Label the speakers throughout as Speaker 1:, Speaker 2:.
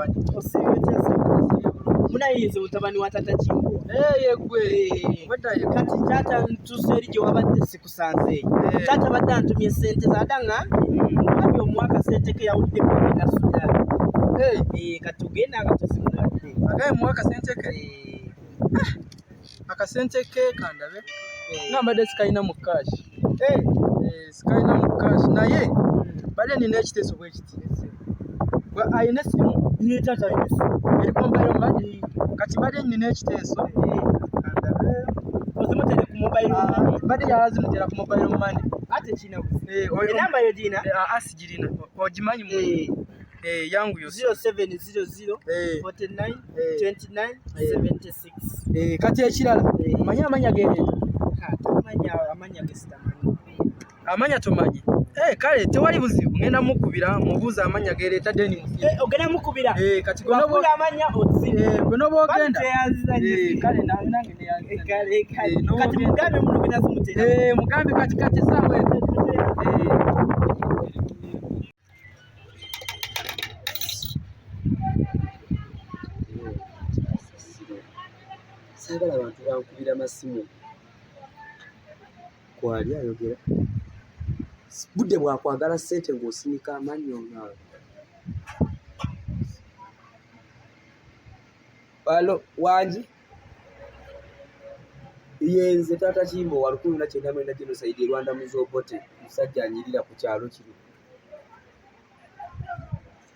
Speaker 1: mutabani.
Speaker 2: Munayize mutabani wa tata Kimbowa.
Speaker 1: Yegwe.
Speaker 2: Kati tata ntuseri gye wabadde sikusanze. Tata badde antumye sente zadanga. Kandi omwaka sente ke yawudde ko na Sudan. Katugenda akatusimulade.
Speaker 1: Agaye mwaka sente ke. Akasente ke kandabe. Ngambadde sikaina mu cash. Sikaina mu cash naye bale nina ekiteeso bwe kiti. Bwa ayina simu
Speaker 2: Ni tata yes.
Speaker 1: eriko mobile money kati bale nina ekiteeso. Kandabe.
Speaker 2: Ozimutele ku mobile money.
Speaker 1: Bade yazi mutera ku mobile money.
Speaker 2: Ate china.
Speaker 1: Namba
Speaker 2: yo dina?
Speaker 1: Asigirina. Ogimanyi mu. Yangu yo
Speaker 2: 0700 49 29 76.
Speaker 1: Kati ekirala manya amanya gere.
Speaker 2: Amanya gesitamani.
Speaker 1: Amanya tomanyi. Kale tewali buzibu ngenda mukubira mubuza amanya gere tadde ni musi.
Speaker 2: Ogenda mukubira.
Speaker 1: Kati gono bo
Speaker 2: amanya otsi.
Speaker 1: Gono bo genda.
Speaker 2: Kale nange ne yanzi. Kale. Kati mugambe muno gena zimutera.
Speaker 1: Mugambe kati sawe.
Speaker 3: Sagala abantu bankubira masimu. Kwali ayogera. Budde bwakwagala sente ng'osinika amanyo ngawe. Balo wanji. Yenze tata Kimbowa 1990 genocide Rwanda muzobote musajja anyirira ku kyalo kino.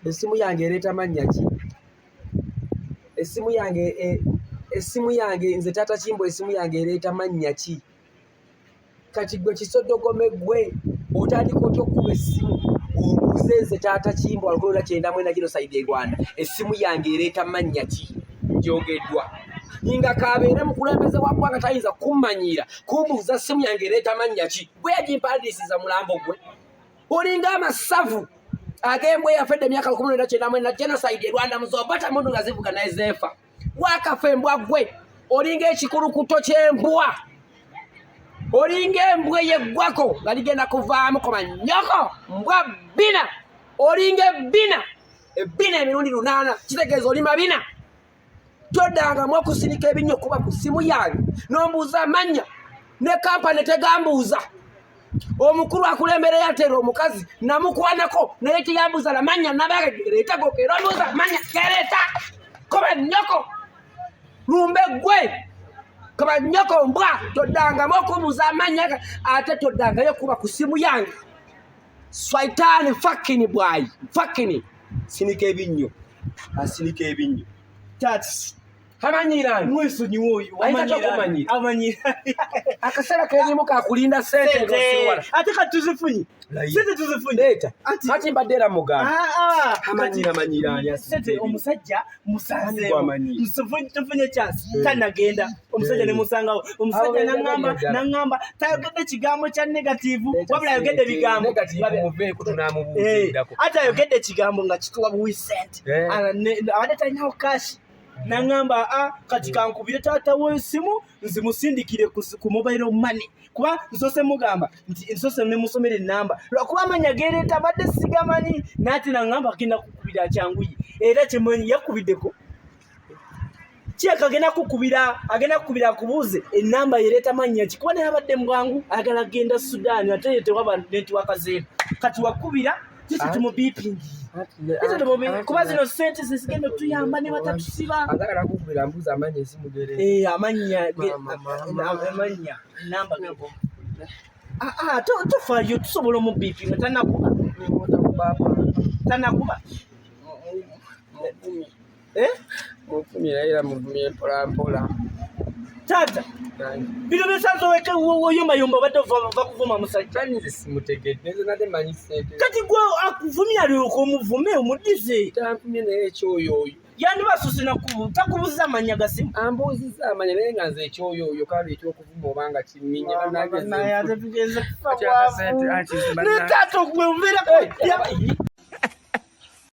Speaker 3: Esimu yange ereta mannya ki? Esimu yange nze tata Kimbowa esimu yange ereta mannya ki? Kati gwe kisodogome gwe otandika okukuba essimu obuze nze tata Kimbowa 1990 genocide Rwanda esimu yange ereta mannya ki? Njogeddwa ninga kabeere mukulembeze wa ggwanga tayinza kummanyira kumbuuza essimu yange ereta mannya ki? Gwe yagimpandisiza mulambo gwe olinga amasavu agembwe yafedde emyaka 1990 genocide Rwanda muzobata mundu nga zivuga naye zeefa wakafa embwa gwe olinga ekikulukuto ky'embwa olinga embwa yeggwako nga ligenda kuvaamu koma nnyoko mbwa bina olinga ebbina emirundi 8 kitegeeza oli mabina todanga mwokusinika ebinnyo kuba ku simu yange n'ombuuza amanya ne kampani tegambuuza omukulu akulembere yatera omukazi namukwanako naye teyambuuza lamanya nabagereeta gokera ombuuza amanya gereeta koba nnyoko lumbe gwe koba nnyoko mbwa todanga mwokubuuza amanya ate todangayo kuba ku simu yange swaitani fakini bwayi fakini sinika ebinnyo asinika ebinnyo
Speaker 2: Tats.
Speaker 3: Hamanyira
Speaker 2: Mweso ni woyo.
Speaker 3: Amanyira. Akasera kalimu kakulinda sente ngosiwala.
Speaker 2: Ate katuzifunyi. Sente tuzifunyi.
Speaker 3: Leta. Ati mbadera mugamba. Amanyira ani
Speaker 2: asite. Sente omusajja musanze. Musufunyi tufunye chance. Tanagenda. Omusajja ne musangawo. Omusajja nangamba tayogedde kigambo kya negative. Wabula yogedde bigambo.
Speaker 3: Negative muve kutunamubuuzindako.
Speaker 2: Ate yogedde kigambo nga kituwa buwi sente. Abadde talinawo cash. Nangamba kati kankubire tata w'esimu nzimusindikire ku mobile money kuba nsose mugamba nti nsose ne musomere namba lwakuba amanya gereeta badde sigamanyi nati nangamba agenda kukubira kyanguyi era kimanyi yakubiddeko agenda kukubira kubuuze enamba yereeta manya kikuba ne abadde mwangu agala genda Sudan ate tewaba network zeeno kati wakubira tisi tumubipingi kuba zino sente zisigenda tuyamba ne batatusiba
Speaker 3: agala kukubira mbuza amanya esimu gere
Speaker 2: amanya namba tofayo tusobola omubipinga tanakuba
Speaker 3: mufumi naira muvumye mpolampola
Speaker 2: tata bino bisanzo weke woyombayomba badde vakuvuma musajja
Speaker 3: nze simutegedde nze nate manyi sente
Speaker 2: kati gwe akuvumya alyoka omuvume omudize
Speaker 3: tampumye naye ekyoyooyo
Speaker 2: yandibasuse takubuuza amanya gasimu
Speaker 3: ambuuziza amanya naye nga nze ekyoyooyo kale ekyokuvuma obanga kimminye
Speaker 2: bannange tata gwe obeera